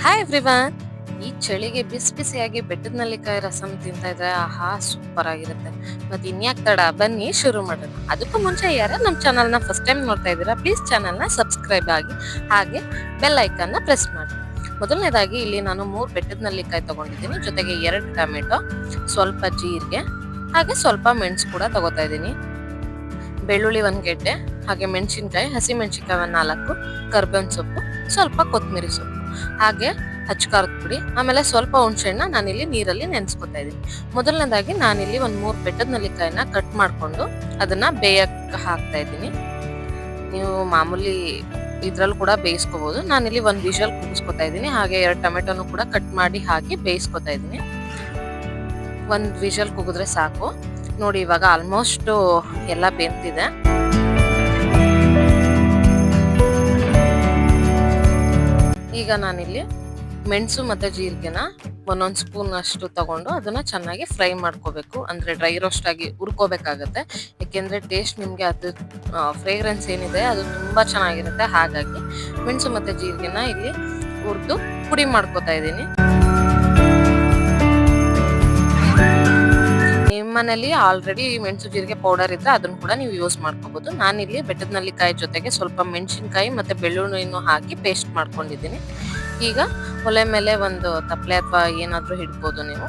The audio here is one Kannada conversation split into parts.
Hi everyone. ಈ ಚಳಿಗೆ ಬಿಸಿ ಬಿಸಿಯಾಗಿ ಬೆಟ್ಟದ ನೆಲ್ಲಿಕಾಯಿ ರಸಂ ತಿಂತಾ ಇದ್ರೆ ಆಹಾ ಸೂಪರ್ ಆಗಿರುತ್ತೆ. ಮತ್ತೆ ಇನ್ಯಾಕ್ ತಡ, ಬನ್ನಿ ಶುರು ಮಾಡೋಣ. ಅದಕ್ಕೂ ಮುಂಚೆ ಯಾರು ನಮ್ಮ ಚಾನಲ್ ನ ಫಸ್ಟ್ ಟೈಮ್ ನೋಡ್ತಾ ಇದ್ದೀರಾ, ಪ್ಲೀಸ್ ಚಾನಲ್ ನ ಸಬ್ಸ್ಕ್ರೈಬ್ ಆಗಿ ಹಾಗೆ ಬೆಲ್ ಐಕನ್ ನ ಪ್ರೆಸ್ ಮಾಡಿ. ಮೊದಲನೇದಾಗಿ ಇಲ್ಲಿ ನಾನು 3 ಬೆಟ್ಟದ ನೆಲ್ಲಿಕಾಯಿ ತಗೊಂಡಿದ್ದೀನಿ, ಜೊತೆಗೆ 2 ಟೊಮೆಟೊ, ಸ್ವಲ್ಪ ಜೀರಿಗೆ ಹಾಗೆ ಸ್ವಲ್ಪ ಮೆಣಸು ಕೂಡ ತಗೋತಾ ಇದ್ದೀನಿ. ಬೆಳ್ಳುಳ್ಳಿ 1 ಗೆಡ್ಡೆ, ಹಾಗೆ ಮೆಣಸಿನ್ಕಾಯಿ, ಹಸಿ ಮೆಣಸಿನ್ಕಾಯಿ 4, ಕರ್ಬೇವಿನ ಸೊಪ್ಪು, ಸ್ವಲ್ಪ ಕೊತ್ತಂಬರಿ ಸೊಪ್ಪು, ಹಾಗೆ ಹಚ್ಕಾರದ ಪುಡಿ, ಆಮೇಲೆ ಸ್ವಲ್ಪ ಹುಣಸೆಹಣ್ಣ ನಾನಿಲ್ಲಿ ನೀರಲ್ಲಿ ನೆನೆಸ್ಕೊತಾ ಇದ್ದೀನಿ. ಮೊದಲನೇದಾಗಿ ನಾನಿಲ್ಲಿ 3 ಬೆಟ್ಟದ ನೆಲ್ಲಿಕಾಯಿನ ಕಟ್ ಮಾಡ್ಕೊಂಡು ಅದನ್ನ ಬೇಯಕ್ಕೆ ಹಾಕ್ತಾ ಇದ್ದೀನಿ. ನೀವು ಮಾಮೂಲಿ ಇದ್ರಲ್ಲಿ ಕೂಡ ಬೇಯಿಸ್ಕೋಬಹುದು. ನಾನಿಲ್ಲಿ 1 ವಿಷಲ್ ಕೂಗಿಸ್ಕೊತಾ ಇದ್ದೀನಿ. ಹಾಗೆ 2 ಟೊಮೆಟೊನು ಕೂಡ ಕಟ್ ಮಾಡಿ ಹಾಕಿ ಬೇಯಿಸ್ಕೊತಾ ಇದ್ದೀನಿ. 1 ವಿಷಲ್ ಕೂಗಿದ್ರೆ ಸಾಕು. ನೋಡಿ, ಇವಾಗ ಆಲ್ಮೋಸ್ಟ್ ಎಲ್ಲ ಬೆಂದಿದೆ. ಈಗ ನಾನಿಲ್ಲಿ ಮೆಣಸು ಮತ್ತೆ ಜೀರಿಗೆನ 1 ಸ್ಪೂನ್ ಅಷ್ಟು ತಗೊಂಡು ಅದನ್ನ ಚೆನ್ನಾಗಿ ಫ್ರೈ ಮಾಡ್ಕೋಬೇಕು. ಅಂದ್ರೆ ಡ್ರೈ ರೋಸ್ಟ್ ಆಗಿ ಹುರ್ಕೋಬೇಕಾಗತ್ತೆ. ಯಾಕೆಂದ್ರೆ ಟೇಸ್ಟ್ ನಿಮ್ಗೆ ಅದು ಫ್ರೇಗ್ರೆನ್ಸ್ ಏನಿದೆ ಅದು ತುಂಬಾ ಚೆನ್ನಾಗಿರುತ್ತೆ. ಹಾಗಾಗಿ ಮೆಣಸು ಮತ್ತೆ ಜೀರಿಗೆನ ಇಲ್ಲಿ ಹುರಿದು ಪುಡಿ ಮಾಡ್ಕೋತಾ ಇದ್ದೀನಿ. ಮನೇಲಿ ಆಲ್ರೆಡಿ ಮೆಣಸು ಜೀರಿಗೆ ಪೌಡರ್ ಇದ್ರೆ ಅದನ್ನ ಕೂಡ ನೀವು ಯೂಸ್ ಮಾಡ್ಕೋಬಹುದು. ನಾನಿಲ್ಲಿ ಬೆಟ್ಟದ ನೆಲ್ಲಿಕಾಯಿ ಜೊತೆಗೆ ಸ್ವಲ್ಪ ಮೆಣಸಿನಕಾಯಿ ಮತ್ತೆ ಬೆಳ್ಳುಳ್ಳಿಯನ್ನು ಹಾಕಿ ಪೇಸ್ಟ್ ಮಾಡ್ಕೊಂಡಿದ್ದೀನಿ. ಈಗ ಒಲೆ ಮೇಲೆ ಒಂದು ತಪ್ಪಲೆ ಅಥವಾ ಏನಾದ್ರೂ ಇಡ್ಬೋದು ನೀವು.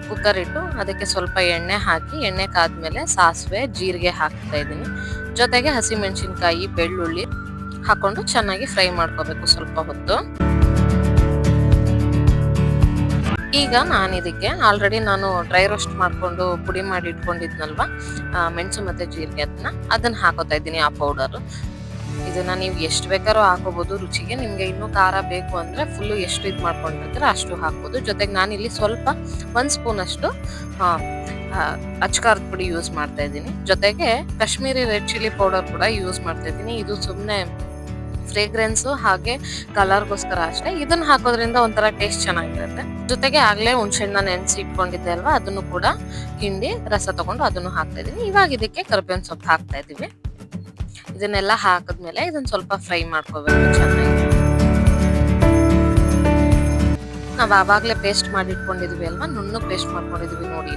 ಕುಕ್ಕರ್ ಇಟ್ಟು ಅದಕ್ಕೆ ಸ್ವಲ್ಪ ಎಣ್ಣೆ ಹಾಕಿ, ಎಣ್ಣೆ ಕಾದ್ಮೇಲೆ ಸಾಸಿವೆ ಜೀರಿಗೆ ಹಾಕ್ತಾ ಇದ್ದೀನಿ. ಜೊತೆಗೆ ಹಸಿ ಮೆಣಸಿನಕಾಯಿ ಬೆಳ್ಳುಳ್ಳಿ ಹಾಕೊಂಡು ಚೆನ್ನಾಗಿ ಫ್ರೈ ಮಾಡ್ಕೋಬೇಕು ಸ್ವಲ್ಪ ಹೊತ್ತು. ಈಗ ನಾನು ಇದಕ್ಕೆ ಆಲ್ರೆಡಿ ನಾನು ಡ್ರೈ ರೋಸ್ಟ್ ಮಾಡ್ಕೊಂಡು ಪುಡಿ ಮಾಡಿ ಇಟ್ಕೊಂಡಿದ್ನಲ್ವಾ ಮೆಣಸು ಮತ್ತೆ ಜೀರಿಗೆ, ಅದನ್ನ ಹಾಕೋತಾ ಇದ್ದೀನಿ. ಆ ಪೌಡರ್ ಇದನ್ನ ನೀವು ಎಷ್ಟು ಬೇಕಾದ್ರೂ ಹಾಕೋಬಹುದು ರುಚಿಗೆ. ನಿಮ್ಗೆ ಇನ್ನೂ ಖಾರ ಬೇಕು ಅಂದ್ರೆ ಫುಲ್ ಎಷ್ಟು ಇದು ಮಾಡ್ಕೊಂಡಿರ್ತೀರ ಅಷ್ಟು ಹಾಕ್ಬೋದು. ಜೊತೆಗೆ ನಾನಿಲ್ಲಿ ಸ್ವಲ್ಪ 1 ಸ್ಪೂನ್ ಅಷ್ಟು ಅಚ್ಕಾರದ ಪುಡಿ ಯೂಸ್ ಮಾಡ್ತಾ ಇದ್ದೀನಿ. ಜೊತೆಗೆ ಕಾಶ್ಮೀರಿ ರೆಡ್ ಚಿಲ್ಲಿ ಪೌಡರ್ ಕೂಡ ಯೂಸ್ ಮಾಡ್ತಾ ಇದ್ದೀನಿ. ಇದು ಸುಮ್ಮನೆ ಫ್ರೇಗ್ರೆನ್ಸ್ ಹಾಗೆ ಕಲರ್ಗೋಸ್ಕರ ಅಷ್ಟೇ. ಇದನ್ನ ಹಾಕೋದ್ರಿಂದ ಒಂಥರ ಟೇಸ್ಟ್ ಚೆನ್ನಾಗಿರುತ್ತೆ. ಜೊತೆಗೆ ಆಗ್ಲೇ ಹುಣಸೆಹಣ್ಣ ನೆನೆಸಿ ಇಟ್ಕೊಂಡಿದ್ದೆ ಅಲ್ವಾ, ಅದನ್ನು ಕೂಡ ಹಿಂಡಿ ರಸ ತಗೊಂಡು ಅದನ್ನು ಹಾಕ್ತಾ ಇದೀನಿ. ಇವಾಗ ಇದಕ್ಕೆ ಕರ್ಬೇವಿನ ಸೊಪ್ಪು ಹಾಕ್ತಾ ಇದೀವಿ. ಇದನ್ನೆಲ್ಲ ಹಾಕಿದ್ಮೇಲೆ ಇದನ್ನ ಸ್ವಲ್ಪ ಫ್ರೈ ಮಾಡ್ಕೋಬೇಕು ಚೆನ್ನಾಗಿ. ನಾವ್ ಆವಾಗ್ಲೇ ಪೇಸ್ಟ್ ಮಾಡಿ ಇಟ್ಕೊಂಡಿದ್ವಿ ಅಲ್ವಾ, ನುಣ್ಣು ಪೇಸ್ಟ್ ಮಾಡ್ಕೊಂಡಿದ್ವಿ ನೋಡಿ.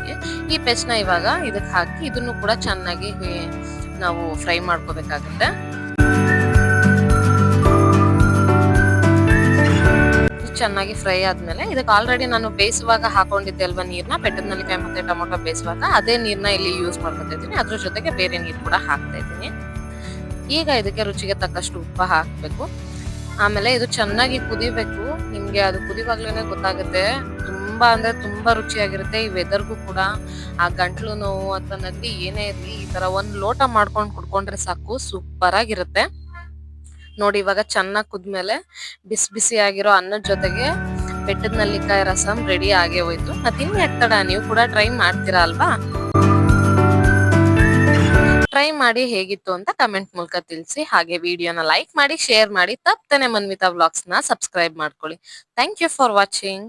ಈ ಪೇಸ್ಟ್ ನ ಇವಾಗ ಇದಕ್ಕೆ ಹಾಕಿ ಇದನ್ನು ಕೂಡ ಚೆನ್ನಾಗಿ ನಾವು ಫ್ರೈ ಮಾಡ್ಕೋಬೇಕಾಗುತ್ತೆ. ಚೆನ್ನಾಗಿ ಫ್ರೈ ಆದ್ಮೇಲೆ ಇದಕ್ಕೆ ಆಲ್ರೆಡಿ ನಾನು ಬೇಯಿಸುವಾಗ ಹಾಕೊಂಡಿದ್ದೆ ಅಲ್ವಾ ನೀರ್ನ, ಬೆಟ್ಟದ ನೆಲ್ಲಿಕಾಯಿ ಮತ್ತೆ ಟೊಮೊಟೊ ಬೇಯಿಸುವಾಗ ಅದೇ ನೀರ್ನ ಇಲ್ಲಿ ಯೂಸ್ ಮಾಡ್ಕೊತಾ ಇದ್ದೀನಿ. ಅದ್ರ ಜೊತೆಗೆ ಬೇರೆ ನೀರು ಕೂಡ ಹಾಕ್ತಾ ಇದ್ದೀನಿ. ಈಗ ಇದಕ್ಕೆ ರುಚಿಗೆ ತಕ್ಕಷ್ಟು ಉಪ್ಪು ಹಾಕ್ಬೇಕು. ಆಮೇಲೆ ಇದು ಚೆನ್ನಾಗಿ ಕುದಿಬೇಕು. ನಿಮ್ಗೆ ಅದು ಕುದಿವಾಗ್ಲೇನೆ ಗೊತ್ತಾಗುತ್ತೆ. ತುಂಬಾ ಅಂದ್ರೆ ತುಂಬಾ ರುಚಿಯಾಗಿರುತ್ತೆ. ಈ ವೆದರ್ಗೂ ಕೂಡ ಆ ಗಂಟ್ಲು ನೋವು ಅಥವಾ ನೆಗಡಿ ಏನೇ ಇರ್ಲಿ ಈ ತರ 1 ಲೋಟ ಮಾಡ್ಕೊಂಡು ಕುಡ್ಕೊಂಡ್ರೆ ಸಾಕು, ಸೂಪರ್ ಆಗಿರುತ್ತೆ. ನೋಡಿ, ಇವಾಗ ಚೆನ್ನಾಗಿ ಕುದ್ಮೇಲೆ ಬಿಸಿ ಬಿಸಿ ಆಗಿರೋ ಅನ್ನದ ಜೊತೆಗೆ ಬೆಟ್ಟದ ನೆಲ್ಲಿಕಾಯಿ ರಸಂ ರೆಡಿ ಆಗೇ ಹೋಯ್ತು. ಮತ್ತಿನ್ಯಾಕ್ ತಡ, ನೀವು ಕೂಡ ಟ್ರೈ ಮಾಡ್ತೀರಾ ಅಲ್ವಾ? ಟ್ರೈ ಮಾಡಿ ಹೇಗಿತ್ತು ಅಂತ ಕಮೆಂಟ್ ಮೂಲಕ ತಿಳಿಸಿ. ಹಾಗೆ ವಿಡಿಯೋನ ಲೈಕ್ ಮಾಡಿ, ಶೇರ್ ಮಾಡಿ, ತಪ್ಪದೇನೆ ಮನ್ವಿತಾ ವ್ಲಾಗ್ಸ್ ನ ಸಬ್ಸ್ಕ್ರೈಬ್ ಮಾಡ್ಕೊಳ್ಳಿ. Thank you for watching.